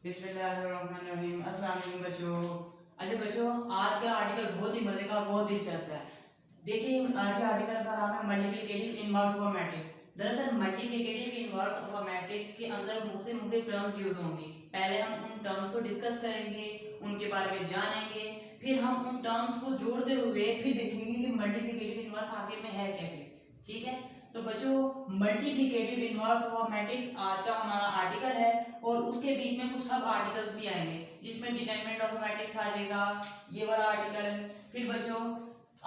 बिस्मिल्लाहिर्रहमानिर्रहीम। अस्सलाम वालेकुम बच्चों। अच्छा बच्चों, आज का आर्टिकल बहुत ही मजे का और बहुत दिलचस्प है। देखिए, आज के आर्टिकल का नाम है मल्टीप्लिकेटिव इनवर्स ऑफ मैट्रिक्स। दरअसल मल्टीप्लिकेटिव इनवर्स ऑफ मैट्रिक्स के अंदर मुख्तलिफ टर्म्स यूज होंगी। पहले हम उन टर्म्स को डिस्कस करेंगे, उनके बारे में जानेंगे, फिर हम उन टर्म्स को जोड़ते हुए फिर देखेंगे कि मल्टीप्लिकेटिव इनवर्स आगे में है क्या चीज। ठीक है, तो बच्चों मल्टीप्लिकेटिव इनवर्स ऑफ मैट्रिक्स आज का हमारा आर्टिकल है और उसके बीच में कुछ सब आर्टिकल्स भी आएंगे जिसमें डिटरमिनेंट ऑफ मैट्रिक्स आ जाएगा, ये वाला आर्टिकल। फिर बच्चों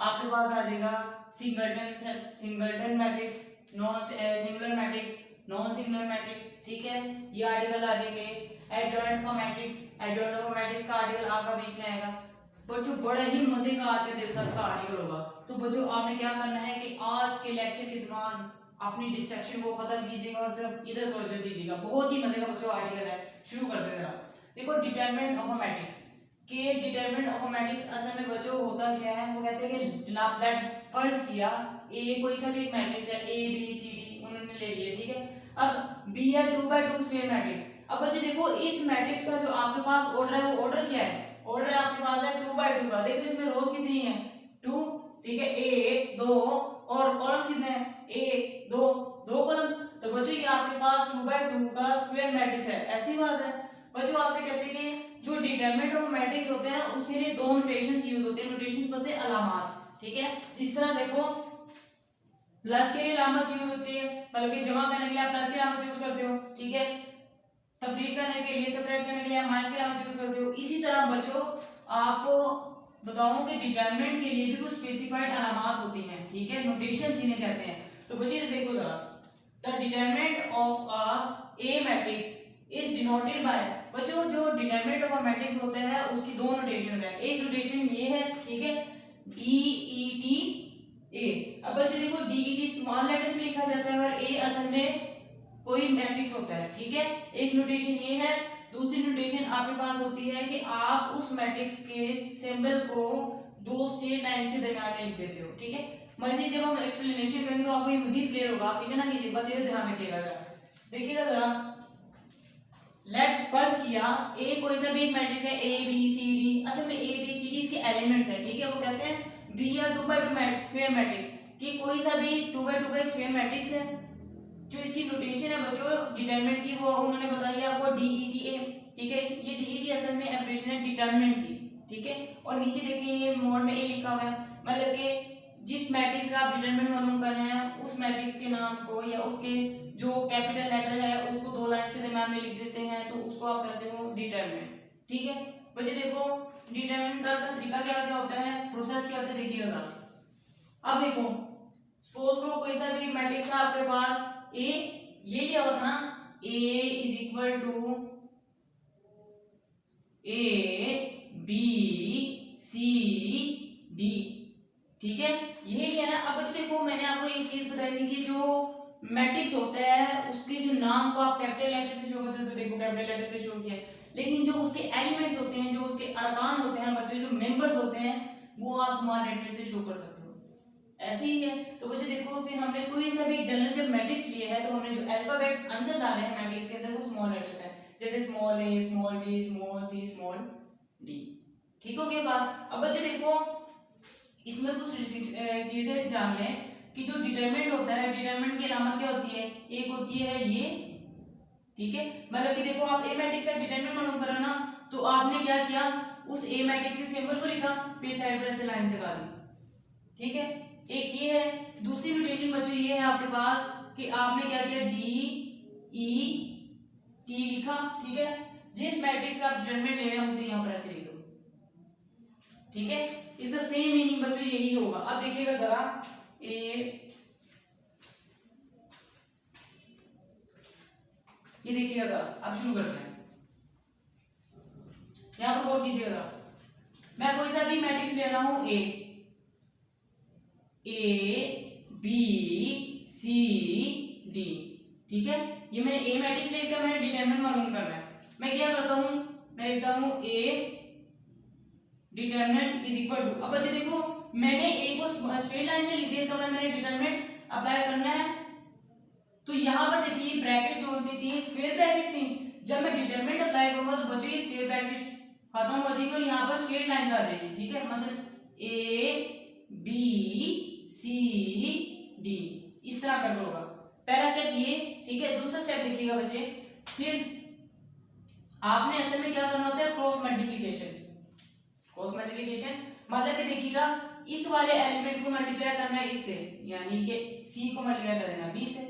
आपके पास आ जाएगा singleton matrix, non singular matrix, non singular matrix. ठीक है, ये आर्टिकल आ जाएंगे। Adjoint of matrix, adjoint of matrix का आर्टिकल आपका बीच में आएगा। बच्चों बड़ा ही मजे का आज का दिलचस्प का आर्टिकल होगा। तो बच्चों आपने क्या करना है कि आज के लेक्चर के दौरान अपनी डिस्ट्रैक्शन को खत्म कीजिएगा और सिर्फ इधर तवज्जो दीजिएगा। बहुत ही मजे का बच्चों आर्टिकल है, शुरू करते हैं। देखो डिटरमिनेंट ऑफ मैट्रिक्स के डिटरमिनेंट ऑफ मैट्रिक्स असल में बच्चों होता क्या है, वो कहते हैं कि जनाब लेट फर्ज किया ए कोई सा भी एक मैट्रिक्स है, ए बी सी डी उन्होंने ले लिया। ठीक है, अब बी है 2x2 स्क्वायर मैट्रिक्स। अब बच्चों देखो इस मैट्रिक्स का जो आपके पास ऑर्डर है वो ऑर्डर क्या है, ऑर्डर आपके पास है 2x2 का। देखो इसमें रोज कितनी है 2, ठीक है, 1 2 और कॉलम्स कितने हैं 1 2 2 कॉलम्स। तो बच्चों ये आपके पास 2x2 का स्क्वायर मैट्रिक्स है। ऐसी बात है बच्चों, आपसे कहते हैं कि जो डिटरमिनेंट ऑफ मैट्रिक्स होते हैं उसके लिए दो नोटेशंस यूज होते हैं। नोटेशंस पता है अलामत। ठीक है, जिस तरह देखो प्लस के लिए अलामत यूज होती है, मतलब कि जमा करने के लिए आप प्लस की अलामत यूज करते हो। ठीक है, तफरीक करने के लिए सबट्रैक्ट करने के लिए आप माइनस की अलामत यूज करते हो। इसी तरह बच्चों आपको बताऊं कि डिटरमिनेंट के लिए भी कुछ स्पेसिफाइड अलामत होती हैं। ठीक है, नोटेशन जिन्हें कहते हैं। तो बच्चों देखो जरा, the determinant of a A matrix is denoted by, बच्चों जो डिटरमिनेंट ऑफ अ मैट्रिक्स होता है उसकी दो नोटेशन है। एक नोटेशन ये है, ठीक है, DET A। अब बच्चों देखो DET स्मॉल लेटर्स में लिखा जाता है और A असल में कोई मैट्रिक्स होता है। ठीक है, एक नोटेशन ये है। दूसरी नोटेशन आपके पास होती है कि आप उस मैट्रिक्स के सिंबल को दो स्ट्रेट लाइन के दरमियान में लिख देते हो। ठीक है, मजीद जब हम एक्सप्लेनेशन करेंगे तो आपको ये मजीद क्लियर होगा। ठीक है ना, कीजिए बस ये ध्यान रखिएगा जरा। देखिएगा जरा, लेट फर्ज किया ए कोई सा भी एक मैट्रिक्स है ए बी सी डी। अच्छा में ए बी सी डी इसके एलिमेंट्स है। ठीक है, वो कहते हैं बी या 2x2 स्क्वायर मैट्रिक्स कि कोई सा भी 2x2 का एक स्क्वायर मैट्रिक्स है। जो इसकी नोटेशन है बच्चों डिटरमिनेंट की वो उन्होंने बताई है आपको DETA। ठीक है, ये DET असल में एब्रिविएशन है डिटरमिनेंट की। ठीक है, और नीचे देखिए ये मोड में ए लिखा हुआ है, मतलब कि जिस मैट्रिक्स का आप डिटरमिनेंट मालूम कर रहे हैं उस मैट्रिक्स के नाम को या उसके जो कैपिटल लेटर है उसको दो लाइन से दरमियान में लिख देते हैं, तो उसको आप कहते हो डिटरमिनेंट। ठीक है, बच्चे देखो डिटरमिनेंट का तरीका क्या क्या होता है, प्रोसेस क्या होता है, देखिएगा। अब देखो सपोज करो कोई सा भी मैट्रिक्स है आपके पास ए, ये क्या होता है ना, A is equal to A B C D। ठीक है, ये है ना। अब बच्चों देखो मैंने आपको एक चीज बताई थी कि जो मैट्रिक्स होता है उसके जो नाम को आप कैपिटल लेटर से शो करते हो, तो देखो कैपिटल लेटर से शो किया, लेकिन जो उसके एलिमेंट्स होते हैं, जो उसके अरकान होते हैं बच्चों, जो मेंबर्स होते हैं, वो आप स्मॉल लेटर से शो कर सकते हो। ऐसे ही है। तो बच्चे देखो फिर हमने कोई सा भी जनरल जब मैट्रिक्स लिए है तो हमने जो अल्फाबेट अंदर डाले हैं मैट्रिक्स के अंदर वो स्मॉल लेटर्स हैं, जैसे small a, small b, small c, small d। ठीक हो गया बात। अब बच्चे देखो इसमें कुछ चीजें जान लें कि जो डिटरमिनेंट होता है, डिटरमिनेंट की अलामत क्या होती है, एक होती है ये। ठीक है, मतलब कि देखो आप ए मैट्रिक्स का डिटरमिनेंट मालूम करो ना, तो आपने क्या किया, उस ए मैट्रिक्स के सिंबल को लिखा, फिर साइड पर ऐसे लाइन लगा दी। ठीक है, एक ये है। दूसरी नोटेशन बच्चों ये है आपके पास कि आपने क्या किया, DET लिखा। ठीक है, जिस मैट्रिक्स का आप डिटरमिनेंट ले रहे हैं उसे यहां पर ऐसे लिख दो। ठीक है, इसका सेम मीनिंग बच्चों यही होगा। अब देखिएगा जरा, ये देखिएगा जरा, अब शुरू करते हैं। यहां पर गौर कीजिएगा जरा, मैं कोई सा भी मैट्रिक्स ले रहा हूं A B C D। ठीक है, ये मैंने ए मैट्रिक्स लिया, इसका मैंने डिटरमिनेंट मालूम करना है। मैं क्या करता हूं, मैं लिखता हूं A determinant is equal to. अब बच्चे देखो मैंने ए को स्ट्रेट लाइन में लिख दिया, इसका मतलब मैंने डिटरमिनेंट अप्लाई करना है। तो यहां पर देखिए ब्रैकेट कौन सी थी, स्क्वायर ब्रैकेट थी। जब मैं डिटरमिनेंट अप्लाई करूंगा तो बच्चों ये स्क्वायर ब्रैकेट खत्म हो जाएगी और यहाँ पर स्ट्रेट लाइंस आ जाएगी, ठीक है। मसलन ए बी सी डी इस तरह करके होगा। पहला स्टेप ये, ठीक है। दूसरा स्टेप देखिएगा बच्चे, फिर आपने असल में क्या करना होता है, क्रॉस मल्टीप्लिकेशन। क्रॉस मल्टीप्लिकेशन मतलब कि देखिएगा इस वाले एलिमेंट को मल्टीप्लाई करना है इससे, यानी कि सी को मल्टीप्लाई कर देना बी से,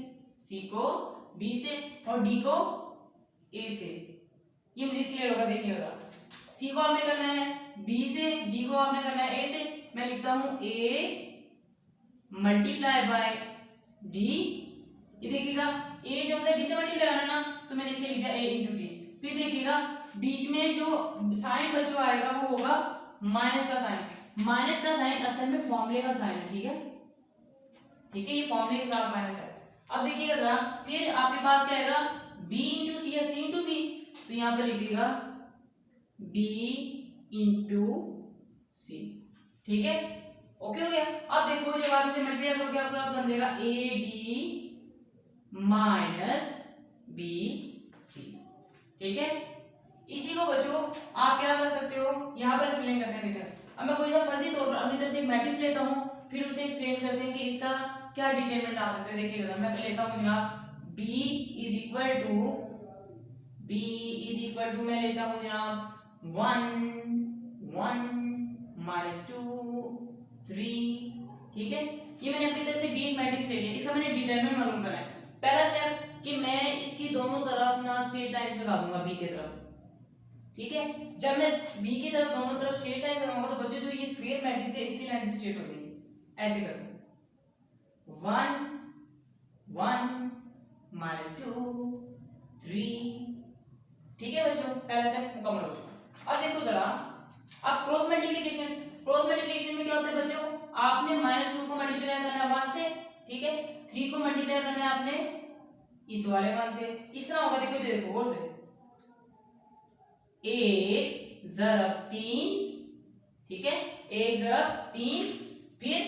सी को बी से और डी को ए से। ये मुझे क्लियर होगा, देखिएगा सी को आपने करना है बी से, डी को आपने करना है ए से। मैं लिखता हूं ए मल्टीप्लाई बाय डी। ये देखिएगा ए जो है डी से मल्टीप्लाई करना ना, तो मैंने इसे लिख दिया ए इंटू डी। फिर देखिएगा बीच में जो साइन बच्चों आएगा वो होगा माइनस का साइन। माइनस का साइन असल में फॉर्मूले का साइन है, ठीक है, ठीक है। ये फॉर्मूले के साथ माइनस है। अब देखिएगा जरा, फिर आपके पास क्या आएगा, b इंटू सी या सी इंटू बी। तो यहाँ पे लिख दीजिएगा b इंटू सी, ठीक है, ओके हो गया। अब देखो जब आप इसे मल्टीप्लाई करोगे आपका बन जाएगा A D minus B C, ठीक है। इसी को बच्चों आप क्या कर सकते हो, यहाँ पर एक्सप्लेन करते हैं। देखिए अब मैं कोई सा फर्जी तौर पर अपनी तरफ से एक मैट्रिक्स लेता हूँ, फिर उसे एक्सप्लेन करते हैं कि इसका क्या डिटरमिनेंट आ सकते हैं। देखिएगा मैं लेता हूँ जनाब b इज इक्वल टू मैं लेता हूँ जनाब 1 1 माइनस 2 3, ठीक है। ये मैंने अपनी तरफ से b एक मैट्रिक्स ले लिया, इसका मैंने डिटरमिनेंट मालूम करना है। पहला स्टेप कि मैं इसकी दोनों तरफ ना स्ट्रेट लाइंस लगा दूंगा b की तरफ, ठीक है। जब मैं b की तरफ दोनों तरफ स्ट्रेट लाइन लगाऊंगा तो बच्चों जो ये स्क्वायर मैट्रिक्स है इसकी लाइन स्ट्रेट हो जाएगी। ऐसे करूंगा 1 1 माइनस 2 3, ठीक है बच्चों, पहला स्टेप मुकम्मल हो चुका। अब देखो जरा, अब क्रॉस मल्टीप्लिकेशन। क्रॉस मल्टीप्लिकेशन में क्या होता है बच्चों, आपने -2 को मल्टीप्लाई करना है 1 से, ठीक है। 3 को मल्टीप्लाई करना है आपने इस वाले 1 से। इस तरह होगा, देखो देखो गौर से, 1 ज़रब 3, ठीक है, 1 ज़रब 3, फिर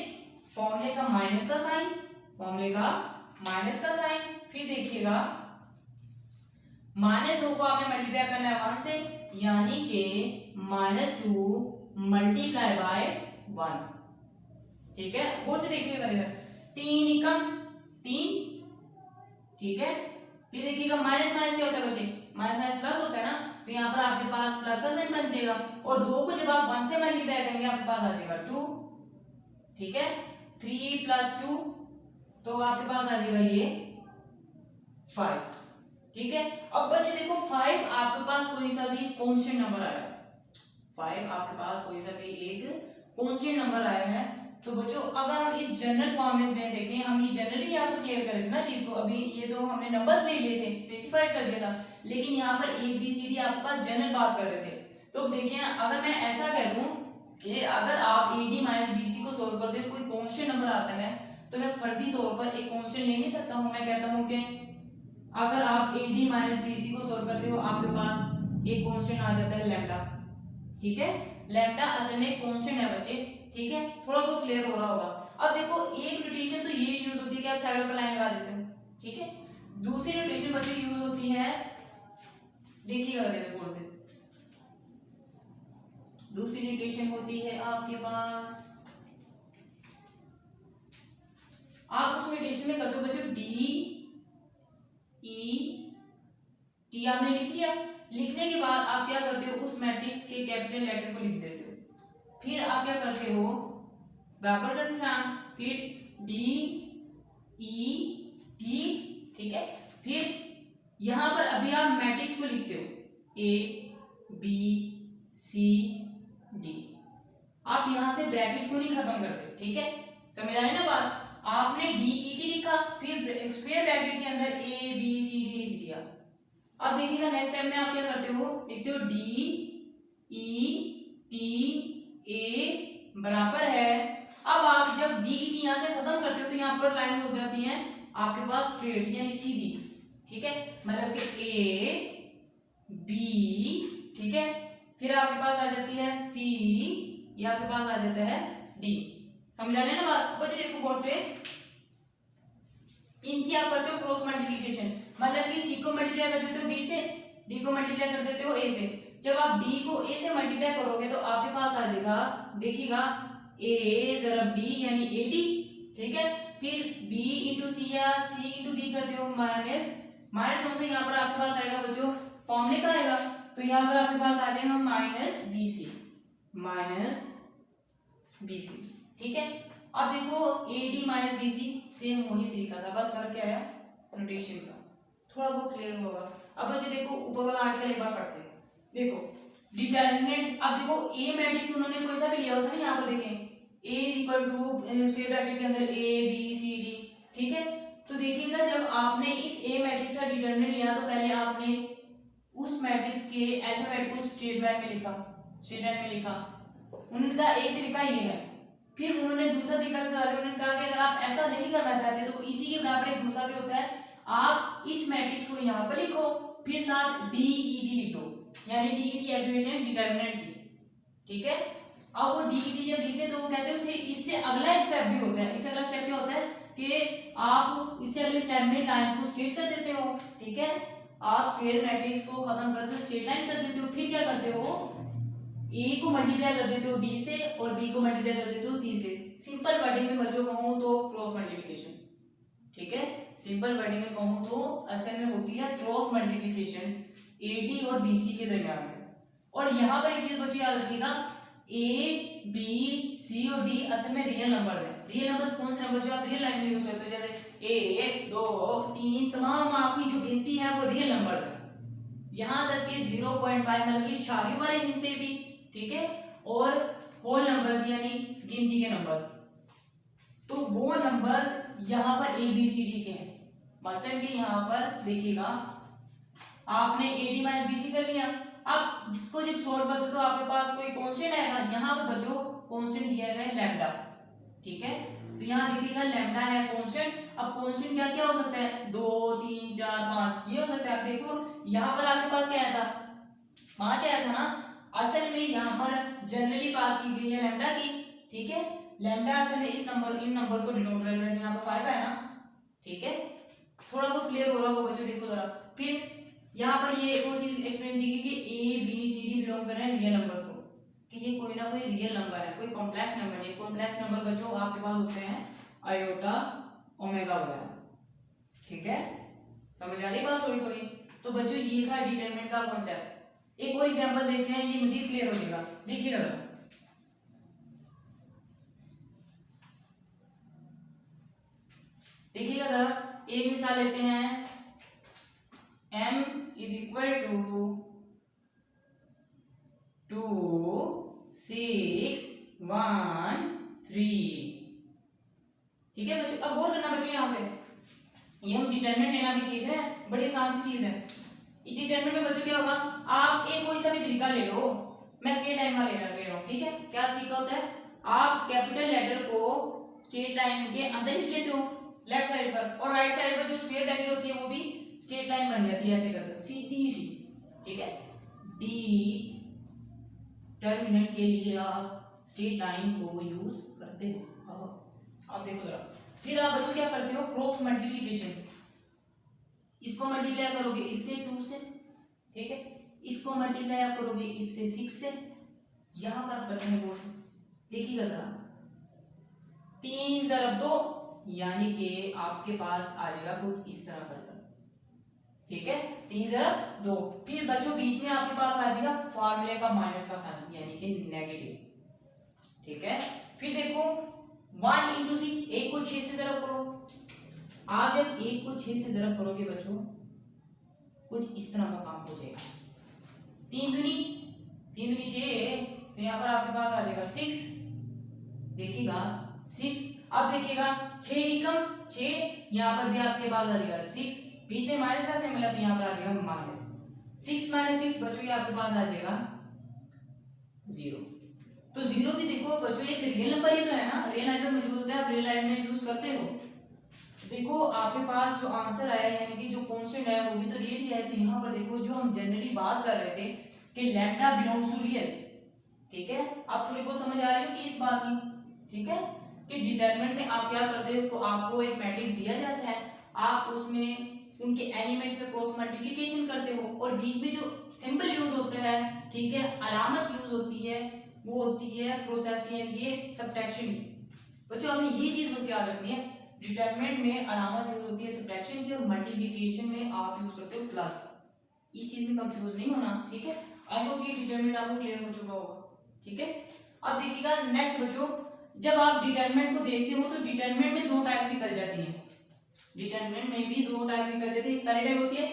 फॉर्मूले का माइनस का साइन, फॉर्मूले का माइनस का साइन। फिर देखिएगा -2 को आपने मल्टीप्लाई करना है 1 से, यानी कि -2 मल्टीप्लाई बाय 1, ठीक है। गौर से देखिएगा, 3 एकम 3, ठीक है। फिर देखिएगा माइनस माइनस क्या होता है बच्चे, माइनस माइनस प्लस होता है ना, तो यहाँ पर आपके पास प्लस का साइन बन जाएगा और 2 को जब आप 1 से मल्टीप्लाई करेंगे आपके पास आ जाएगा 2, ठीक है। 3 + 2 तो आपके पास आ जाएगा ये 5, ठीक है। अब बच्चे देखो 5 आपके पास कोई सा भी कांस्टेंट नंबर आया है, 5 आपके पास कोई सा भी एक कांस्टेंट नंबर आया है, तो बच्चों अगर हम इस जनरल फॉर्म में देखें, हम ये जनरली यहाँ पर क्लियर कर रहे थे ना चीज को, अभी ये तो हमने नंबर्स ले लिए थे, स्पेसिफाइड कर दिया था, लेकिन यहाँ पर ए बी सी डी आपके पास जनरल बात कर रहे थे। तो देखिए अगर मैं ऐसा कह दूं कि अगर आप A D minus B C को सोल्व करते हो कोई कांस्टेंट नंबर आता है, तो मैं फर्जी तौर पर एक कांस्टेंट ले नहीं सकता हूं। मैं कहता हूं कि अगर आप A D minus B C को सोल्व करते हो आपके पास एक कांस्टेंट आ जाता है लैम्डा, ठीक है। लैम्डा असल में एक कांस्टेंट है बच्चे, ठीक है, थोड़ा बहुत क्लियर हो रहा होगा। अब देखो एक नोटेशन तो ये यूज होती है कि आप साइड पर लाइन लगा देते हो, ठीक है। दूसरी नोटेशन बच्चे यूज होती है, देखिएगा गौर से, दूसरी नोटेशन होती है आपके पास, आप उस नोटेशन में करते हो बच्चों डी ई टी, आपने लिख लिया। लिखने के बाद आप क्या करते हो, उस मैट्रिक्स के कैपिटल लेटर को लिख देते हो, फिर आप क्या करते हो बराबर का निशान, फिर डी ई टी, ठीक है। फिर यहां पर अभी आप मैट्रिक्स को लिखते हो ए बी सी डी, आप यहां से ब्रैकेट्स को नहीं खत्म करते, ठीक है, समझ आए ना बात। आपने डी ई टी लिखा, फिर स्क्वायर ब्रैकेट के अंदर ए बी सी डी लिख दिया। अब देखिएगा नेक्स्ट टाइम में आप क्या करते हो, लिखते हो डी ई टी ए बराबर है। अब आप जब डी ई टी यहां से खत्म करते हो तो यहां पर लाइन हो जाती है आपके पास स्ट्रेट यानी सीधी, ठीक है, मतलब कि ए बी, ठीक है, फिर आपके पास आ जाती है सी, ये आपके पास आ जाता है डी। समझा रहे ना बात बच्चे, देखो गौर से, इनकी आप करते हो क्रॉस मल्टीप्लिकेशन, मतलब कि सी को मल्टीप्लाई कर देते हो बी से, डी को मल्टीप्लाई कर देते हो ए से। जब आप डी को ए से मल्टीप्लाई करोगे तो आपके पास आ जाएगा, देखिएगा ए ज़रब डी यानी ए डी, ठीक है। फिर बी इंटू सी या सी इंटू बी करते हो माइनस जो से यहाँ पर आपके पास आएगा बच्चों फॉर्मूले का आएगा, तो यहाँ पर आपके पास आ जाएगा माइनस बी सी, ठीक है। अब देखो A D minus B C same वही तरीका था, बस फर्क क्या है नोटेशन का, थोड़ा बहुत क्लियर होगा। अब बच्चे देखो ऊपर वाला आर्टिकल एक बार पढ़ते हैं। देखो डिटरमिनेंट, अब देखो ए मैट्रिक्स उन्होंने कोई सा भी लिया होता ना, यहाँ पर देखें ए इक्वल टू स्क्वायर ब्रैकेट के अंदर ए बी सी डी, ठीक है। तो देखिएगा जब आपने इस ए मैट्रिक्स का डिटरमिनेंट लिया तो पहले आपने उस मैट्रिक्स के अल्फाबेट को स्ट्रेट लाइन में लिखा, उनका एक तरीका ये है। फिर उन्होंने दूसरा तरीका निकाला, उन्होंने कहा कि अगर आप ऐसा नहीं करना चाहते तो इसी के बराबर एक दूसरा भी होता है, आप इस मैट्रिक्स को यहाँ पर लिखो फिर साथ डी ई डी लिख दो, यानी D E D expression determinant की, ठीक है। अब वो डी ई डी जब लिखे तो वो कहते हो फिर इससे अगला एक स्टेप भी होता है, इससे अगला स्टेप क्या होता है कि आप इससे अगले स्टेप में लाइंस को स्ट्रेट कर देते हो, ठीक है। आप स्क्वायर मैट्रिक्स को खत्म करके स्ट्रेट लाइन कर देते हो, फिर क्या करते हो ए को मल्टीप्लाई कर देते हो डी से और बी को मल्टीप्लाई कर देते हो सी से। सिंपल वर्डिंग में बच्चों कहूं तो क्रॉस मल्टीप्लिकेशन, ठीक है। सिंपल वर्डिंग में कहूं तो असल में होती है क्रॉस मल्टीप्लिकेशन एडी और बीसी के दरमियान में। और यहाँ पर एक चीज बच्चों याद रखिएगा, ए बी सी और डी असल में रियल नंबर है। रियल नंबर कौन से नंबर जो आप रियल लाइन में यूज करते हो, जैसे 1 2 3 तमाम आपकी जो गिनती है वो रियल नंबर है, यहाँ तक कि 0.5 मतलब कि शादी वाले हिस्से भी, ठीक है, और होल नंबर भी यानी गिनती के नंबर, तो वो नंबर यहाँ पर ए बी सी डी के हैं। मसलन कि यहाँ पर देखिएगा आपने A D minus B C कर लिया, अब इसको जब सॉल्व करते तो आपके पास कोई कांस्टेंट आएगा, यहाँ पर बच्चों कांस्टेंट दिया गया है लैम्डा, ठीक है। तो यहाँ देखिएगा लैम्डा है कांस्टेंट। अब कांस्टेंट क्या क्या हो सकता है 2 3 4 5 ये हो सकता है। आप देखो यहाँ पर आपके पास क्या आया था 5 आया था ना, असल में यहाँ पर जनरली बात की गई है लैम्डा की, ठीक है। लैम्डा असल में इस नंबर इन नंबर्स को डिनोट करता है, जैसे यहाँ पर 5 है ना, ठीक है। थोड़ा बहुत क्लियर हो रहा होगा बच्चों, देखो जरा। फिर यहाँ पर ये एक और चीज एक्सप्लेन दी गई कि A B C D belong कर रहे हैं रियल नंबर्स को, कि ये कोई ना कोई रियल नंबर है, कोई कॉम्प्लेक्स नंबर नहीं। कॉम्प्लेक्स नंबर बच्चों आपके पास होते हैं आयोटा ओमेगा वगैरह, ठीक है। समझ आ रही बात थोड़ी थोड़ी। तो बच्चों ये था डिटरमिनेंट का कॉन्सेप्ट। एक और एग्जांपल देखते हैं, ये मजीद क्लियर हो जाएगा। देखिएगा जरा, देखिएगा जरा, एक मिसाल लेते हैं, m इज इक्वल टू 2 6 1 3, ठीक है बच्चों। अब गौर करना बच्चों, यहां से ये हम डिटरमिनेंट लेना भी सीख रहे हैं, बड़ी आसान सी चीज है। डिटरमिनेंट में बच्चों क्या होगा, आप एक कोई सा भी तरीका ले लो, मैं स्ट्रेट लाइन का ले रहा हूं, ठीक है। क्या तरीका होता है, आप कैपिटल लेटर को स्ट्रेट लाइन के अंदर लिख लेते हो लेफ्ट साइड पर, और राइट साइड पर जो स्क्वायर ब्रैकेट होती है वो भी स्ट्रेट लाइन बन जाती है, ऐसे करके सीधी सी, ठीक है। डी टर्मिनेंट के लिए आप स्ट्रेट लाइन को यूज करते हो। अब देखो जरा, फिर आप बच्चों क्या करते हो, क्रॉस मल्टीप्लिकेशन, इसको मल्टीप्लाई करोगे इससे 2 से, ठीक है, इसको मल्टीप्लाई आप करोगे इससे 6 से, यहां पर करते हैं बोर्ड से, देखिएगा जरा 3 ज़रब 2 यानी कि आपके पास आ जाएगा कुछ इस तरह कर, ठीक है, 3 ज़रब 2। फिर बच्चों बीच में आपके पास आ जाएगा फार्मूले का माइनस का साइन यानी कि नेगेटिव, ठीक है। फिर देखो 1 इंटू सी, 1 को 6 से ज़रब करो। आप जब 1 को 6 से ज़रब करोगे बच्चों कुछ इस तरह का काम हो जाएगा, 3 दूनी 6, तो यहाँ पर आपके पास आ जाएगा 6, देखिएगा 6। अब देखिएगा 6 एकम 6, यहाँ पर भी आपके पास आ जाएगा 6, बीच में माइनस का सिंबल है तो यहाँ पर आ जाएगा माइनस 6 माइनस 6 बच्चों ये आपके पास आ जाएगा 0। तो 0 भी देखो बच्चों एक रियल नंबर ही तो है ना, रियल लाइन में मौजूद होता है, आप रियल लाइन में यूज करते हो। देखो आपके पास जो आंसर आया यानी कि जो कांस्टेंट आया वो भी तो रियल ही है। तो यहाँ पर देखो जो हम जनरली बात कर रहे थे कि लैम्डा बिलोंग्स टू रियल, ठीक है। आप थोड़ी बहुत समझ आ रही हो कि इस बात की, ठीक है, कि डिटरमिनेंट में आप क्या करते हो, तो आपको एक मैट्रिक्स दिया जाता है, आप उसमें उनके एलिमेंट्स पे क्रॉस मल्टीप्लिकेशन करते हो, और बीच में जो सिंबल यूज होता है, ठीक है, अलामत यूज होती है, वो होती है प्रोसेस यानी ये सब्ट्रैक्शन की। बच्चों आपने ये चीज बस याद रखनी है, डिटरमिनेंट में अलामत यूज होती है सब्ट्रैक्शन की और मल्टीप्लिकेशन में आप यूज करते हो प्लस। इस चीज में कंफ्यूज नहीं होना, ठीक है। आई होप ये डिटरमिनेंट आपको क्लियर हो चुका होगा, ठीक है। अब देखिएगा नेक्स्ट बच्चों, जब आप डिटरमिनेंट को देखते हो तो डिटरमिनेंट में दो टाइप्स निकल जाती हैं, डिटरमिनेंट में भी दो टाइप निकल जाती है। पहली टाइप होती है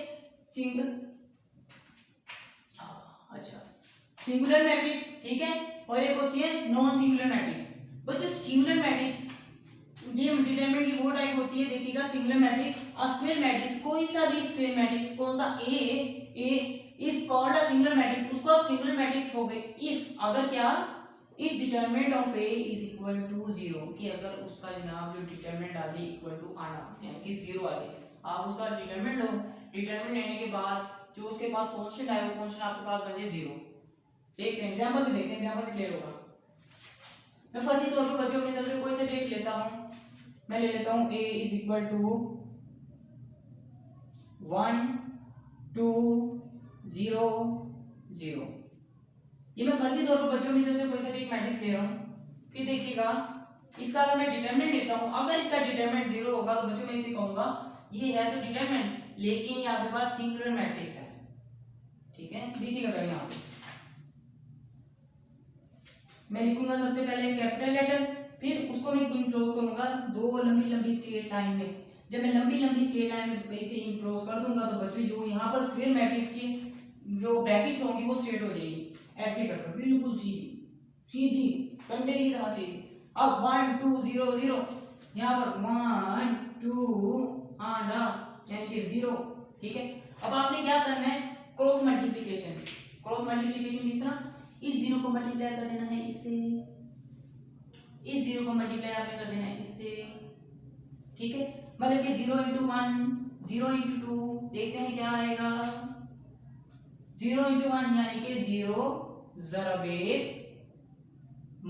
सिंगुलर मैट्रिक्स, ठीक है, और एक होती है नॉन सिंगुलर मैट्रिक्स। बच्चों सिंगुलर मैट्रिक्स ये डिटरमिनेंट की वो टाइप होती है, देखिएगा सिंगुलर मैट्रिक्स स्क्वायर मैट्रिक्स, कोई सा भी स्क्वायर मैट्रिक्स, कौन सा A is called a singular matrix, उसको आप सिंगुलर मैट्रिक्स हो गए इफ अगर क्या is determinant of A is equal to 0, कि अगर उसका जनाब जो डिटरमिनेंट आ जाए इक्वल टू आना यानी कि 0 आ जाए, आप उसका डिटरमिनेंट लो, डिटरमिनेंट लेने के बाद जो उसके पास कांस्टेंट है वो कांस्टेंट आपके पास बन जाए 0। देखते हैं एग्जांपल से, देखते हैं एग्जांपल से क्लियर होगा। मैं फर्जी तौर पर बच्चों अपनी तरफ से कोई सा देख लेता हूं, मैं ले लेता हूं a इज इक्वल टू 1 2 0 0। ये मैं फर्जी तौर पर बच्चों की तरफ से कोई सा एक मैट्रिक्स ले रहा हूं। फिर देखिएगा इसका अगर मैं डिटरमिनेंट लेता हूं, अगर इसका डिटरमिनेंट 0 होगा तो बच्चों मैं इसे कहूंगा ये है तो डिटरमिनेंट, लेकिन ये आपके पास सिंगुलर मैट्रिक्स है, ठीक है। देखिएगा अगर यहां से मैं लिखूंगा सबसे पहले कैपिटल लेटर, फिर उसको मैं इनक्लोज करूंगा दो लंबी लंबी स्ट्रेट लाइन में। जब मैं लंबी लंबी स्ट्रेट लाइन में इसे इनक्लोज कर दूंगा तो बच्चों जो यहाँ पर स्क्वायर मैट्रिक्स की जो ब्रैकेट्स होंगी वो स्ट्रेट हो जाएगी, ऐसे करके बिल्कुल सीधी सीधी कंडे की तरह सीधी। अब 1 2 0 0 यहाँ पर 1 2 आना यानी कि 0, ठीक है। अब आपने क्या करना है, क्रॉस मल्टीप्लिकेशन। क्रॉस मल्टीप्लिकेशन किस तरह, इस 0 को मल्टीप्लाई कर देना है इससे, इस 0 को मल्टीप्लाई आपने कर देना है इससे, ठीक है। मतलब कि 0 इंटू 1 0 इंटू 2, देखते हैं क्या आएगा, 0 इंटू 1 यानी कि 0 ज़रब 1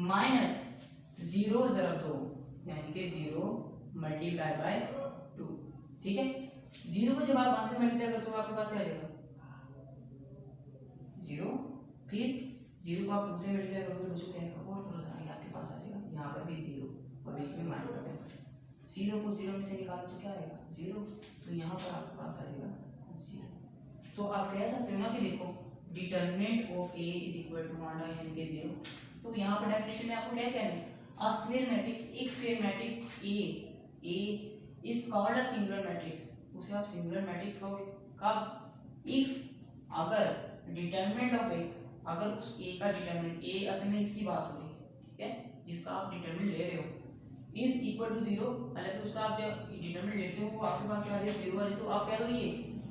माइनस 0 ज़रब 2 यानी कि 0 मल्टीप्लाई बाय 2, ठीक है। 0 को जब आप 1 से मल्टीप्लाई करते हो आपके पास क्या आ जाएगा 0, फिर 0 को आप 2 से मल्टीप्लाई करोगे तो बच्चों क्या आएगा और क्लोज आएगा आपके पास आ जाएगा, यहाँ पर भी 0 और बीच में माइनस है, 0 को 0 में से निकालो तो क्या आएगा 0, तो यहाँ पर आपके पास आ जाएगा 0। तो आप कह सकते हो ना कि देखो determinant of a is equal to माना यानी कि 0। तो यहाँ पर डेफिनेशन में आपको क्या कहना है, अ स्क्वायर मैट्रिक्स, एक square matrix a is called a singular matrix, उसे आप सिंगुलर मैट्रिक्स कहोगे कब, इफ अगर डिटरमिनेंट ऑफ a, अगर उस a का डिटरमिनेंट, a असल में इसकी बात हो रही है, ठीक है, जिसका आप डिटरमिनेंट ले रहे हो इज इक्वल टू 0, मतलब उसका आप जब डिटरमिनेंट लेते हो वो आपके पास क्या आ जाए 0 आ जाए, तो आप कह दो ये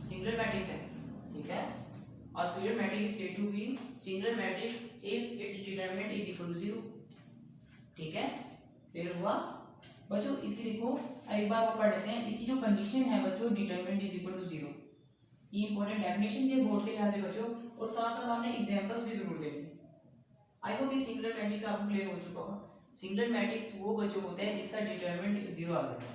सिंगुलर मैट्रिक्स है, ठीक है। A square matrix is said to be singular matrix if its determinant is equal to 0, ठीक है, क्लियर हुआ बच्चों। इसकी देखो एक बार और पढ़ लेते हैं, इसकी जो कंडीशन है बच्चों डिटरमिनेंट इज इक्वल टू 0, ये इंपॉर्टेंट डेफिनेशन है बोर्ड के लिहाज से बच्चों, और साथ साथ आपने एग्जांपल्स भी जरूर देने। आई होप ये सिंगुलर मैट्रिक्स आपको क्लियर हो चुका होगा। सिंगुलर मैट्रिक्स वो बच्चों होता है जिसका डिटरमिनेंट 0 आ जाता है।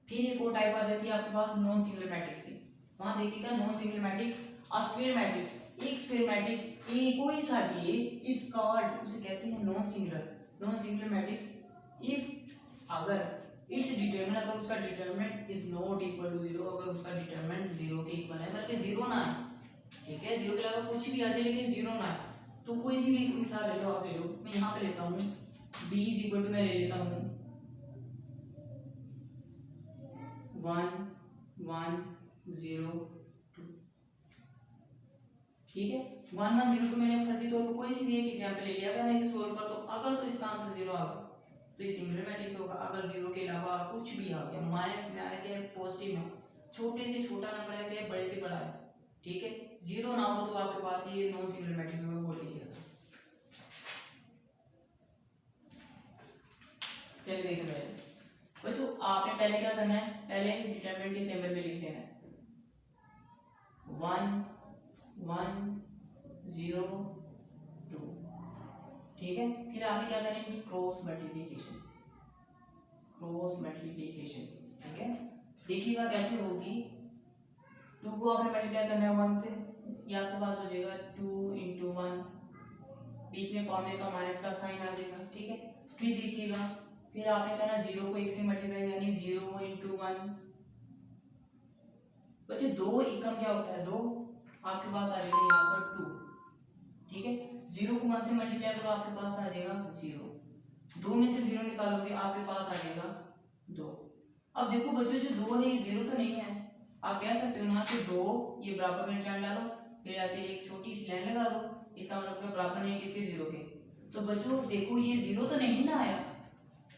फिर एक और टाइप आ जाती है आपके पास नॉन सिंगुलर मैट्रिक्स की, वहां देखिएगा non singular matrix, a square matrix, एक स्क्वायर मैट्रिक्स ए कोई सा भी इज कॉल्ड, उसे कहते हैं नॉन सिंगुलर मैट्रिक्स इफ अगर इट्स डिटरमिनेंट, अगर उसका determinant is not equal to 0, अगर उसका डिटरमिनेंट 0 के इक्वल है, मतलब कि 0 ना है, ठीक है, 0 के अलावा कुछ भी आ जाए लेकिन 0 ना है, तो कोई सी भी एक मिसाल ले लो, आप ले लो, मैं यहाँ पे लेता हूँ b इज इक्वल टू, मैं ले लेता हूँ 1 1 0 2, ठीक है। 1 1 0 2 मैंने फर्जी तौर पर कोई सी भी एक एग्जांपल ले लिया, अगर मैं इसे सोल्व करता हूँ अगर तो इसका आंसर 0 आ गया तो ये सिंगुलर मैट्रिक्स होगा। अगर 0 के अलावा कुछ भी आ गया, माइनस में आया चाहे पॉजिटिव में, छोटे से छोटा नंबर है चाहे बड़े से बड़ा है, ठीक है, 0 ना हो तो आपके पास ये नॉन सिंगुलर मैट्रिक्स होगा, बोल लीजिएगा। चलिए देखते हैं बच्चों, आपने पहले क्या करना है, पहले डिटरमिनेंट के सिंबल में लिख लेना है 1 1 0 2, ठीक है। फिर आपने क्या करना है, क्रॉस मल्टीप्लिकेशन, ठीक है। देखिएगा कैसे होगी, 2 को आपने मल्टीप्लाई करना है 1 से, ये आपके पास हो जाएगा 2 इंटू 1, बीच में फॉर्मूले का माइनस का साइन आ जाएगा, ठीक है। फिर देखिएगा, फिर आपने करना 0 को 1 से मल्टीप्लाई, यानी 0 इंटू 1। बच्चे 2 एकम क्या होता है, 2 आपके पास आ जाएगा यहाँ पर 2, ठीक है। 0 को 1 से मल्टीप्लाई करो, आपके पास आ जाएगा 0, 2 में से 0 निकालोगे आपके पास आ जाएगा 2। अब देखो बच्चों, जो 2 है ये 0 तो नहीं है, आप कह सकते हो ना कि 2 ये बराबर में निशान डालो, फिर ऐसे एक छोटी सी लाइन लगा दो, इसका मतलब क्या बराबर नहीं किसके 0 के। तो बच्चों देखो ये 0 तो नहीं ना आया,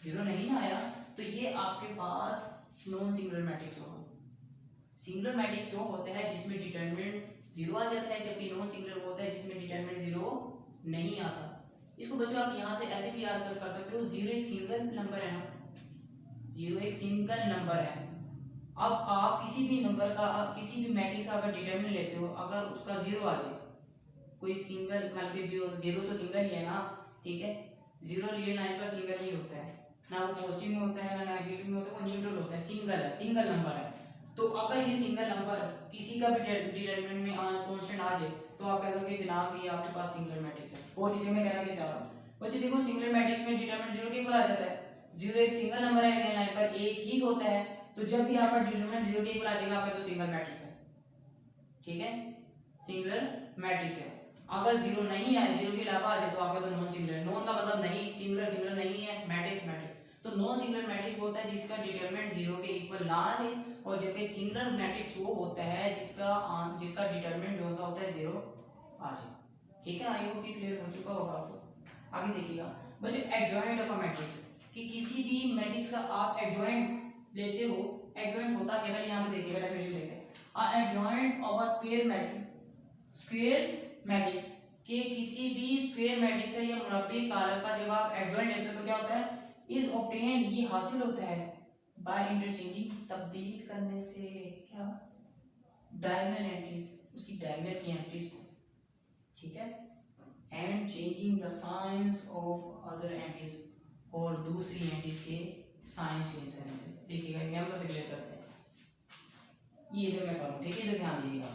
0 नहीं ना आया, तो ये आपके पास नॉन सिंगुलर मैट्रिक्स होगा। सिंगुलर मैट्रिक्स वो होता है जिसमें डिटरमिनेंट 0 आ जाता है, जबकि नॉन सिंगुलर वो होता है जिसमें डिटरमिनेंट 0 नहीं आता। इसको बच्चों आप यहाँ से ऐसे भी आंसर कर सकते हो, 0 एक सिंगल नंबर है ना, 0 एक सिंगल नंबर है। अब आप किसी भी नंबर का, किसी भी मैट्रिक्स का अगर डिटरमिनेंट लेते हो, अगर उसका 0 आ जाए, कोई सिंगल मान के 0 तो सिंगल ही है ना, ठीक है। 0 रियल लाइन पर सिंगल ही होता है ना, वो पॉजिटिव में होता है ना नेगेटिव में होता है, वो न्यूट्रल होता है, सिंगल है, सिंगल नंबर है। तो अगर ये सिंगल नंबर किसी का भी डिटरमिनेंट में कांस्टेंट आ जाए, तो आप कह दोगे जनाब ये आपके पास सिंगल मैट्रिक्स है। और इसे मैं कहना क्या चाह रहा हूँ बच्चे, देखो सिंगल मैट्रिक्स में डिटरमिनेंट 0 के इक्वल आ जाता है, 0 एक सिंगल नंबर है, रियल लाइन पर एक ही होता है, तो जब भी आपका डिटरमिनेंट 0 के इक्वल आ जाएगा, आपका तो सिंगल मैट्रिक्स है, ठीक है, सिंगुलर मैट्रिक्स है। अगर 0 नहीं है, 0 के अलावा आ जाए, तो आपका तो नॉन सिंगुलर। नॉन का मतलब नहीं, सिंगुलर सिंगुलर नहीं है, मैट्रिक्स मैट्रिक्स। तो नॉन सिंगुलर मैट्रिक्स होता है जिसका डिटरमिनेंट 0 के इक्वल ना है, और जबकि सिंगुलर मैट्रिक्स वो होता है जिसका डिटरमिनेंट जो सा होता है 0 आ जाए, ठीक है। आई होप कि क्लियर हो चुका होगा आपको। आगे देखिएगा बच्चों, एडजॉइंट ऑफ अ मैट्रिक्स, कि किसी भी मैट्रिक्स का आप एडजॉइंट लेते हो, एडजॉइंट होता है, पहले यहाँ पे देखिएगा डेफिनेशन देखते हैं। A adjoint of a square matrix, square matrix के किसी भी स्क्वायर मैट्रिक्स है या मुरब्बी कारक का जब आप एडजॉइंट लेते हो तो क्या होता है, इज ऑब्टेन्ड, ये हासिल होता है बाय इंटरचेंजिंग, तब्दील करने से, क्या, डायगोनल एंट्रीज, उसकी डायगोनल की एंट्रीज को, ठीक है, and changing the science of other entries, और दूसरी एंट्रीज के साइंस चेंज करने से। देखिएगा एग्जांपल से क्लियर करते हैं, ये इधर मैं करूं, ठीक है, इधर ध्यान दीजिएगा।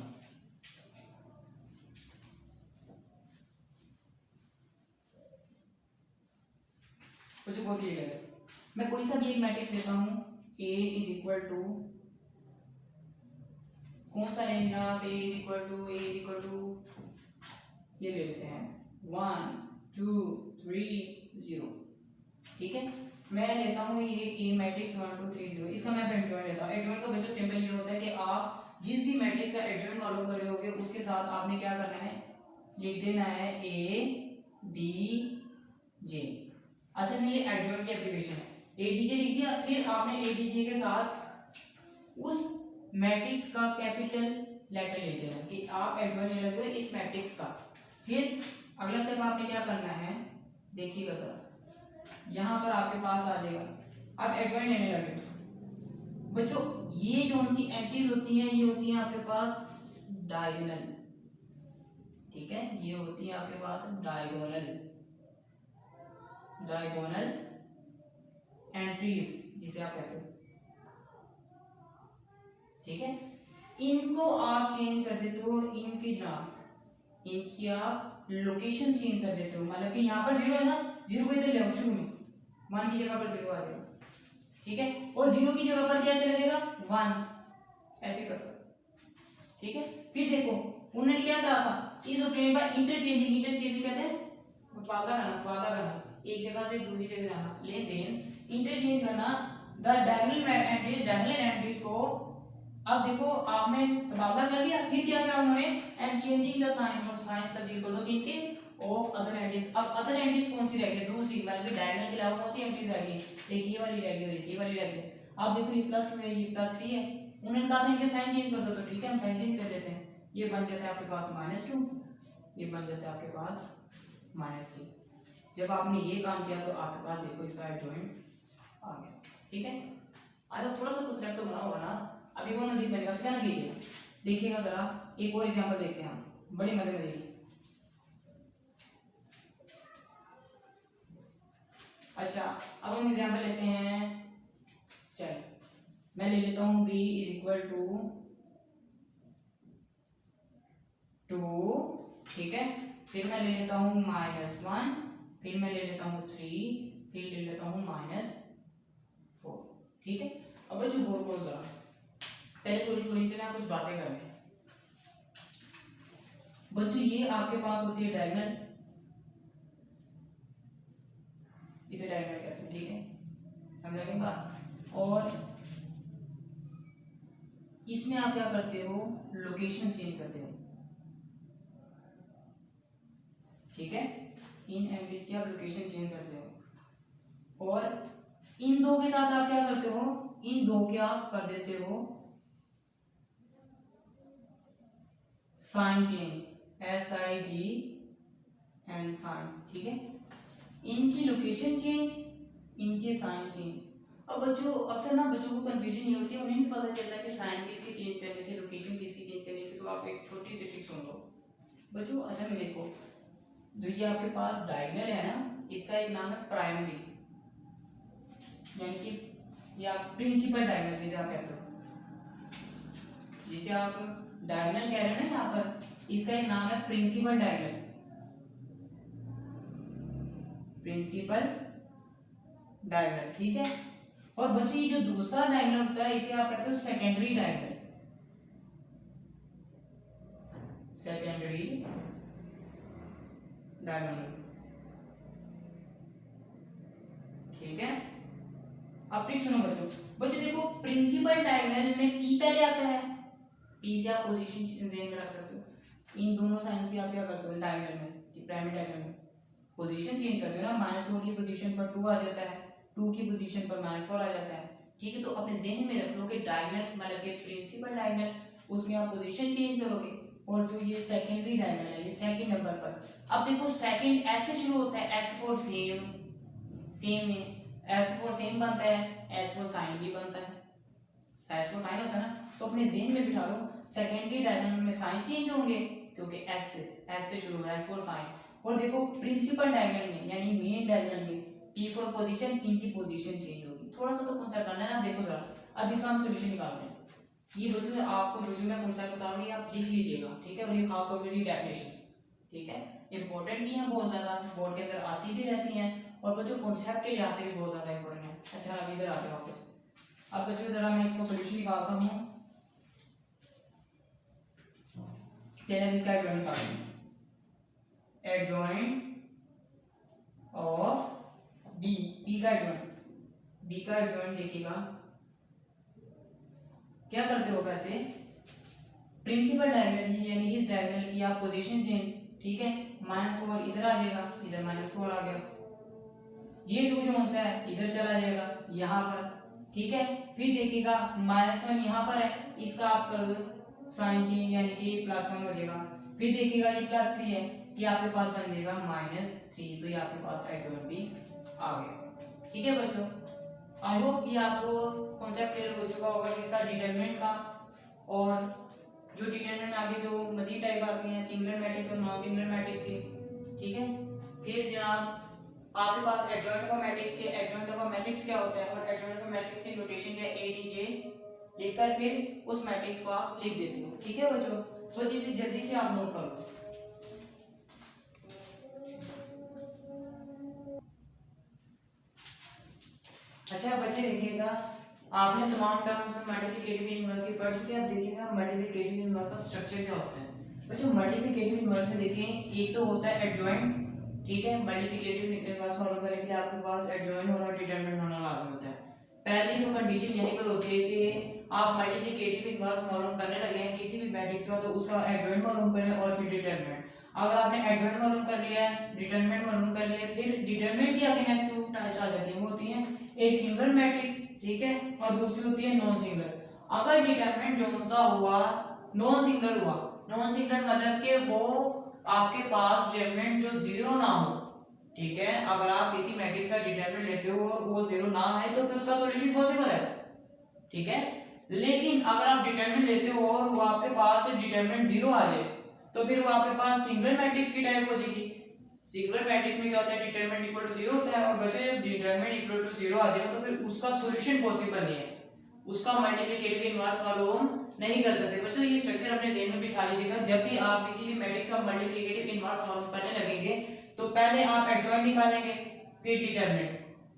कुछ बोलिएगा, मैं कोई सा भी एक मैट्रिक्स लेता हूं, A इज इक्वल टू, कौन सा लेंगे आप, A इज इक्वल टू ये ले लेते हैं 1 2 3 0, ठीक है। मैं लेता हूँ ये A मैट्रिक्स 1 2 3 0, इसका मैं एडजॉइंट लेता हूँ। एडजॉइंट का बच्चों सिंपल ये होता है कि आप जिस भी मैट्रिक्स का एडजॉइंट मालूम कर रहे होगे, उसके साथ आपने क्या करना है, लिख देना है A D J। असल में ये एडजॉइंट की एप्लीकेशन है, ADJ लिख दिया, फिर आपने ADJ के साथ उस मैट्रिक्स का कैपिटल लेटर लिख देना कि आप एडजॉइंट ले रहे हो इस मैट्रिक्स का। फिर अगला स्टेप आपने क्या करना है, देखिएगा जरा, यहाँ पर आपके पास आ जाएगा, आप एडजॉइंट लेने लगे बच्चों, ये जो सी एंट्रीज होती हैं ये होती हैं आपके पास डायगोनल, ठीक है, ये होती है आपके पास डायगोनल एंट्रीज जिसे आप कहते हो, ठीक है। इनको आप चेंज कर देते हो, इनकी जनाब इनकी आप लोकेशन चेंज कर देते हो, मतलब कि यहाँ पर 0 है ना, 0 को इधर ले आओ शुरू में, 1 की जगह पर 0 आ जाएगा, ठीक है, और 0 की जगह पर क्या चला जाएगा 1, ऐसे कर, ठीक है। फिर देखो उन्होंने क्या कहा था, is obtained by interchanging, interchanging कहते हैं उत्पादन करना, एक जगह से दूसरी जगह जाना, लेन देन, इंटरचेंज करना द डायगोनल एंट्रीज को। अब देखो आपने तबादला कर लिया, फिर क्या कहा उन्होंने, एंड चेंजिंग द साइन, और साइंस तब्दील कर दो किनके, ऑफ अदर एंट्रीज। अब अदर एंट्रीज कौन सी रह गई, दूसरी, मतलब कि डायगोनल के अलावा कौन सी एंट्रीज रह गई, एक ये वाली रह गई और एक ये वाली रह गई। अब देखो ये +2 है, ये +3 है, उन्होंने कहा था इनके साइन चेंज कर दो, तो ठीक है हम साइन चेंज कर देते हैं, ये बन जाता है आपके पास -2, ये बन जाता है आपके पास -3। जब आपने ये काम किया तो आपके पास देखो इसका एडजॉइंट आ गया, ठीक है। आज थोड़ा सा कंसेप्ट तो बना होगा ना, अभी वो नजीब बनेगा, क्या ना कीजिएगा, देखिएगा जरा, एक और एग्जांपल देखते हैं हम, बड़ी मजे में देखिए। अच्छा अब हम एग्जांपल लेते हैं, चल मैं ले लेता हूँ B इज इक्वल टू 2, ठीक है, फिर मैं ले लेता हूँ -1, फिर मैं ले लेता हूँ 3, फिर ले लेता हूँ -4, ठीक है। अब बच्चों गौर करो जरा, पहले थोड़ी थोड़ी सी ना कुछ बातें करनी है बच्चों। ये आपके पास होती है डायगोनल, इसे डायगोनल कहते हैं, ठीक है, समझा गया बात। और इसमें आप क्या करते हो, लोकेशन चेंज करते हो, ठीक है, इन एंगल्स की आप लोकेशन चेंज करते हो। और इन दो के साथ आप क्या करते हो, इन दो के आप कर देते हो sign change, SIG and sign, ठीक है, इनकी लोकेशन चेंज, इनके साइन चेंज। अब बच्चों अक्सर ना बच्चों को कंफ्यूजन नहीं होती है, उन्हें नहीं पता चलता कि साइन किसकी चेंज करनी थी, लोकेशन किसकी चेंज करनी थी। तो आप एक छोटी सी ट्रिक सुन लो बच्चों। असल में देखो, जो ये आपके पास डायगोनल है ना, इसका एक नाम है प्राइमरी, यानी कि या प्रिंसिपल डायगोनल जिसे आप कहते हो, जिसे आप डायगोनल कह रहे हैं ना यहाँ पर, इसका एक नाम है प्रिंसिपल डायगोनल, प्रिंसिपल डायगोनल, ठीक है। और बच्चों ये जो दूसरा डायगोनल होता है इसे आप कहते हो सेकेंडरी डायगोनल, सेकेंडरी डायगोनल, ठीक है। अब ट्रिक सुनो बच्चों। बच्चों देखो, प्रिंसिपल डायगोनल में P पहले आता है, P से आप पोजीशन ध्यान में रख सकते हो। इन दोनों साइंस की आप क्या करते हो डायगोनल में, प्राइमरी डायगोनल में पोजीशन चेंज करते हो ना, -4 की पोजीशन पर 2 आ जाता है, 2 की पोजीशन पर -4 आ जाता है, ठीक है। तो अपने ज़हन में रख लो कि डायगोनल मतलब कि प्रिंसिपल डायगोनल, उसमें आप पोजीशन चेंज करोगे, और जो ये सेकेंडरी डायगोनल है ये सेकंड नंबर पर। अब देखो सेकंड S से शुरू होता है, S फॉर सेम, सेम में S फॉर सेम बनता है, S फॉर साइन भी बनता है, S फॉर साइन होता है ना। तो अपने ज़हन में बिठा लो, सेकेंडरी डायगोनल में साइन चेंज होंगे क्योंकि S से शुरू है, S फॉर साइन। और देखो प्रिंसिपल डायगोनल में यानी मेन डायगोनल में P फॉर पोजीशन, इनकी पोजीशन चेंज होगी। थोड़ा सा तो कॉन्सेप्ट करना है ना, देखो जरा। अब इसका हम सॉल्यूशन निकालते हैं। ये बच्चों से आपको जो मैं कॉन्सेप्ट बता रहा हूँ आप लिख लीजिएगा, ठीक है। और ये खास तौर पर ये डेफिनेशंस, ठीक है, इंपॉर्टेंट नहीं है बहुत ज्यादा, बोर्ड के अंदर आती भी रहती हैं, और बच्चों कॉन्सेप्ट के लिहाज से भी बहुत ज्यादा इंपॉर्टेंट है। अच्छा अब इधर आते हैं वापस। अब बच्चों जरा मैं इसको सॉल्यूशन निकालता हूँ, चलिए इसका एडजॉइंट निकालते हैं। एडजॉइंट ऑफ बी का एडजॉइंट देखिएगा क्या करते हो, वैसे प्रिंसिपल डायगोनल यानी इस डायगोनल की आप पोजीशन चेंज, ठीक है, -4 इधर आ जाएगा, इधर -4 आ गया, ये 2 जोन से है इधर चला जाएगा यहाँ पर, ठीक है। फिर देखिएगा -1 यहाँ पर है, इसका आप कर दो साइन चेंज यानी कि +1 हो जाएगा। फिर देखिएगा ये +3 है, ये आपके पास बन जाएगा -3, तो ये आपके पास एडजॉइंट भी आ गया, ठीक है बच्चों। आई होप ये आपको कॉन्सेप्ट क्लियर हो चुका होगा कि इसका डिटरमिनेंट का, और जो डिटरमिनेंट आगे जो मजीद टाइप आती हैं सिंगुलर मैट्रिक्स और नॉन सिंगुलर मैट्रिक्स की, ठीक है। फिर जनाब आपके पास एडजॉइंट ऑफ मैट्रिक्स के, एडजॉइंट ऑफ मैट्रिक्स क्या होता है और एडजॉइंट ऑफ मैट्रिक्स की नोटेशन क्या है, ADJ लेकर फिर उस मैट्रिक्स को आप लिख देते हो, ठीक है बच्चों। तो चीजें जल्दी से आप नोट कर लो। अच्छा बच्चे देखिएगा, आपने तमाम टर्म्स मल्टीप्लिकेटिव इनवर्स की पढ़ चुके हैं। अब देखिएगा मल्टीप्लिकेटिव इनवर्स का स्ट्रक्चर क्या होता है। बच्चों मल्टीप्लिकेटिव इनवर्स में देखें, एक तो होता है एडजॉइंट, ठीक है। मल्टीप्लिकेटिव इनवर्स सॉल्व करने के लिए आपके पास एडजॉइंट होना और डिटरमिनेंट होना लाजमी होता है। पहली तो कंडीशन यहीं पर होती है कि आप मल्टीप्लिकेटिव इनवर्स मालूम करने लगे हैं किसी भी मैट्रिक्स का, तो उसका एडजॉइंट मालूम करें और फिर डिटरमिनेंट। अगर आपने एडजॉइंट मालूम कर लिया है, डिटरमिनेंट मालूम कर लिया, फिर डिटरमिनेंट की आपके नेक्स्ट 2 टाइप्स आ जाती हैं, वो होती हैं एक सिंगल मैट्रिक्स, ठीक है, और दूसरी होती है नॉन सिंगल। अगर डिटरमिनेंट जो सा हुआ नॉन सिंगल हुआ, नॉन सिंगल मतलब कि वो आपके पास डिटरमिनेंट जो 0 ना हो, ठीक है। अगर आप किसी मैट्रिक्स का डिटरमिनेंट लेते हो और वो 0 ना है तो फिर उसका सॉल्यूशन पॉसिबल है, ठीक है। लेकिन अगर आप डिटरमिनेंट लेते हो और वो आपके पास डिटरमिनेंट 0 आ जाए तो फिर वो आपके पास सिंगल मैट्रिक्स की टाइप हो जाएगी। सिंगुलर मैट्रिक्स में क्या होता है, डिटरमिनेंट इक्वल टू 0 होता है, और बचे जब डिटरमिनेंट इक्वल टू 0 आ जाएगा तो फिर उसका सॉल्यूशन पॉसिबल नहीं है, उसका मल्टीप्लिकेटिव इनवर्स मालूम नहीं कर सकते। बच्चों ये स्ट्रक्चर अपने ज़हन में बिठा लीजिएगा, जब भी आप किसी भी मैट्रिक्स का मल्टीप्लिकेटिव इनवर्स सॉल्व करने लगेंगे तो पहले आप एडजॉइंट निकालेंगे, फिर डिटरमिनेंट,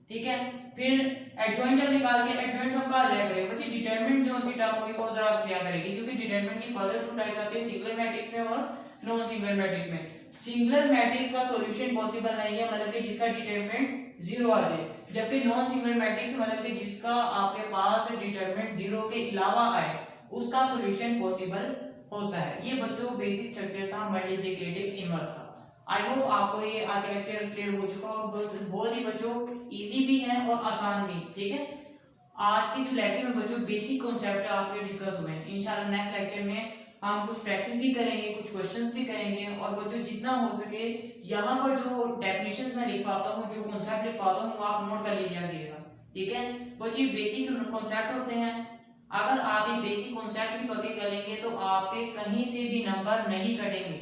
ठीक है। फिर एडजॉइंट जब निकाल के एडजॉइंट सब कहा जाया करेगा बच्चे, डिटरमिनेंट जो सी टर्म होगी बहुत जरा किया करेगी, क्योंकि डिटरमिनेंट की फर्दर टू टाइप आती है सिंगुलर मैट्रिक्स में और नॉन सिंगुलर मैट्रिक्स में। सिंगुलर मैट्रिक्स का सॉल्यूशन पॉसिबल नहीं है, मतलब कि जिसका डिटरमिनेंट 0 आ जाए, जबकि नॉन सिंगुलर मैट्रिक्स मतलब कि जिसका आपके पास डिटरमिनेंट 0 के अलावा आए उसका सॉल्यूशन पॉसिबल होता है। ये बच्चों बेसिक स्ट्रक्चर था मल्टीप्लिकेटिव इनवर्स का। आई होप आपको ये आज का लेक्चर क्लियर हो चुका हो, बहुत ही बच्चों इजी भी है और आसान भी, ठीक है। आज के जो लेक्चर में बच्चों बेसिक कॉन्सेप्ट आपके डिस्कस हुए हैं। इंशाल्लाह नेक्स्ट लेक्चर में हम कुछ प्रैक्टिस भी करेंगे, कुछ क्वेश्चंस भी करेंगे, और बच्चों जितना हो सके यहाँ पर जो डेफिनेशंस मैं लिख पाता हूँ, जो कॉन्सेप्ट लिख पाता हूँ वो आप नोट कर लीजिएगा, ठीक है। बच्चों बेसिक कॉन्सेप्ट होते हैं, अगर आप ये बेसिक कॉन्सेप्ट भी पक्के कर लेंगे तो आपके कहीं से भी नंबर नहीं कटेंगे,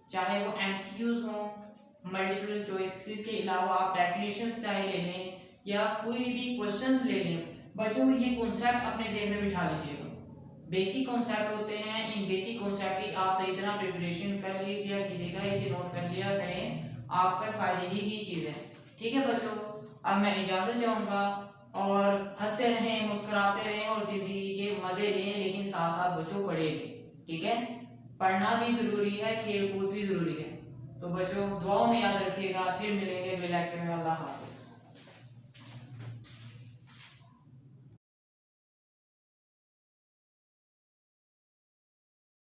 चाहे वो एमसीक्यूज हो, मल्टीपल चॉइसेस के अलावा आप डेफिनेशंस चाहे ले लें या कोई भी क्वेश्चंस ले लें। बच्चों ये कॉन्सेप्ट अपने ज़हन में बिठा लीजिएगा, बेसिक कॉन्सेप्ट होते हैं। इन बेसिक कॉन्सेप्ट की आप सही तरह प्रिपरेशन कर लीजिए कीजिएगा, इसे नोट कर लिया करें, आपका फायदे ही चीज़ है, ठीक है बच्चों। अब मैं इजाज़त चाहूँगा, और हंसते रहें, मुस्कुराते रहें और जिंदगी के मजे लें, लेकिन साथ साथ बच्चों पढ़े भी, ठीक है। पढ़ना भी जरूरी है, खेल कूद भी जरूरी है। तो बच्चों दुआओं में याद रखिएगा, फिर मिलेंगे अगले लेक्चर में। अल्लाह हाफिज़।